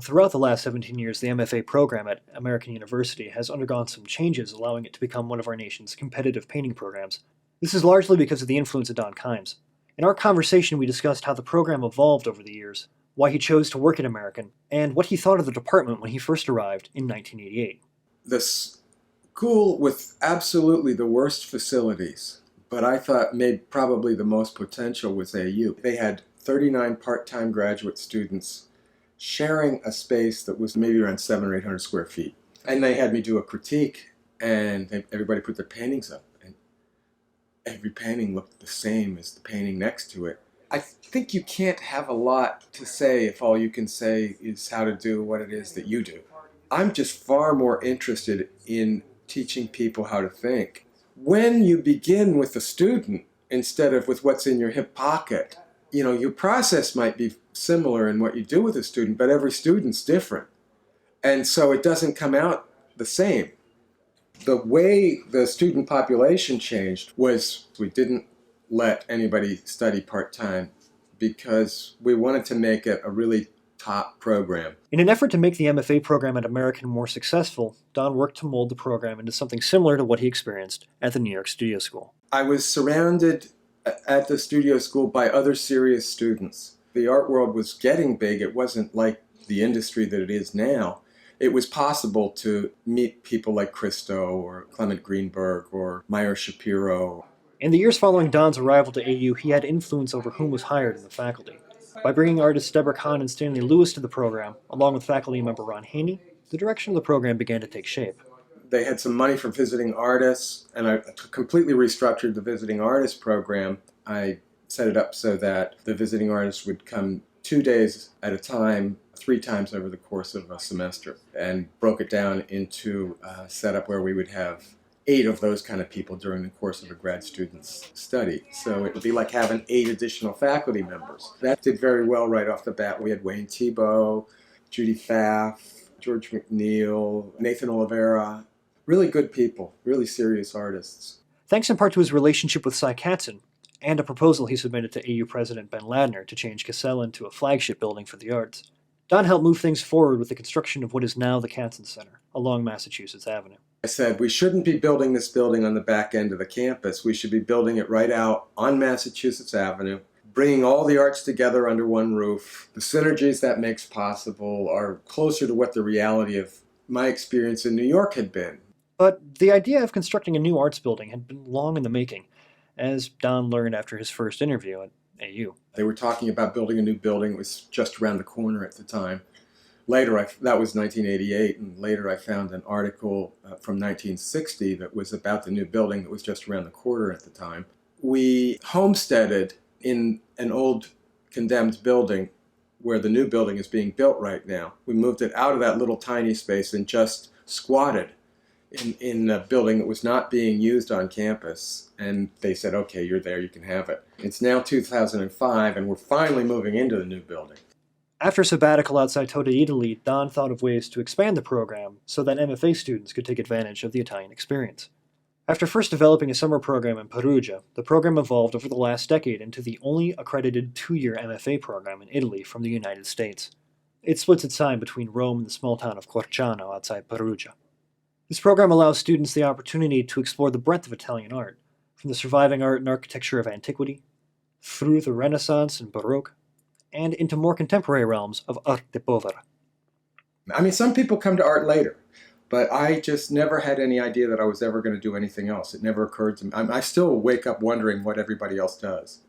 Throughout the last 17 years, the MFA program at American University has undergone some changes, allowing it to become one of our nation's competitive painting programs. This is largely because of the influence of Don Kimes. In our conversation, we discussed how the program evolved over the years, why he chose to work at American, and what he thought of the department when he first arrived in 1988. The school with absolutely the worst facilities, but I thought made probably the most potential was AU. They had 39 part-time graduate students sharing a space that was maybe around 700 or 800 square feet. And they had me do a critique, and everybody put their paintings up, and every painting looked the same as the painting next to it. I think you can't have a lot to say if all you can say is how to do what it is that you do. I'm just far more interested in teaching people how to think. When you begin with a student instead of with what's in your hip pocket, your process might be similar in what you do with a student, but every student's different. And so it doesn't come out the same. The way the student population changed was we didn't let anybody study part-time because we wanted to make it a really top program. In an effort to make the MFA program at American more successful, Don worked to mold the program into something similar to what he experienced at the New York Studio School. I was surrounded at the studio school by other serious students. The art world was getting big. It wasn't like the industry that it is now. It was possible to meet people like Christo or Clement Greenberg or Meyer Shapiro. In the years following Don's arrival to AU, he had influence over whom was hired in the faculty. By bringing artists Deborah Kahn and Stanley Lewis to the program, along with faculty member Ron Haney, the direction of the program began to take shape. They had some money from visiting artists, and I completely restructured the visiting artist program. I set it up so that the visiting artists would come 2 days at a time, 3 times over the course of a semester, and broke it down into a setup where we would have 8 of those kind of people during the course of a grad student's study. So it would be like having 8 additional faculty members. That did very well right off the bat. We had Wayne Thiebaud, Judy Pfaff, George McNeil, Nathan Oliveira. Really good people, really serious artists. Thanks in part to his relationship with Cy Katzen, and a proposal he submitted to AU President Ben Ladner to change Casella into a flagship building for the arts, Don helped move things forward with the construction of what is now the Katzen Center, along Massachusetts Avenue. I said, we shouldn't be building this building on the back end of the campus. We should be building it right out on Massachusetts Avenue, bringing all the arts together under one roof. The synergies that makes possible are closer to what the reality of my experience in New York had been. But the idea of constructing a new arts building had been long in the making, as Don learned after his first interview at AU. They were talking about building a new building. It was just around the corner at the time. Later, that was 1988, and later I found an article from 1960 that was about the new building that was just around the corner at the time. We homesteaded in an old condemned building where the new building is being built right now. We moved it out of that little tiny space and just squatted in a building that was not being used on campus, and they said, okay, you're there, you can have it. It's now 2005, and we're finally moving into the new building. After a sabbatical outside Tota, Italy, Don thought of ways to expand the program so that MFA students could take advantage of the Italian experience. After first developing a summer program in Perugia, the program evolved over the last decade into the only accredited 2-year MFA program in Italy from the United States. It splits its time between Rome and the small town of Corciano outside Perugia. This program allows students the opportunity to explore the breadth of Italian art, from the surviving art and architecture of antiquity, through the Renaissance and Baroque, and into more contemporary realms of arte povera. I mean, some people come to art later, but I just never had any idea that I was ever going to do anything else. It never occurred to me. I still wake up wondering what everybody else does.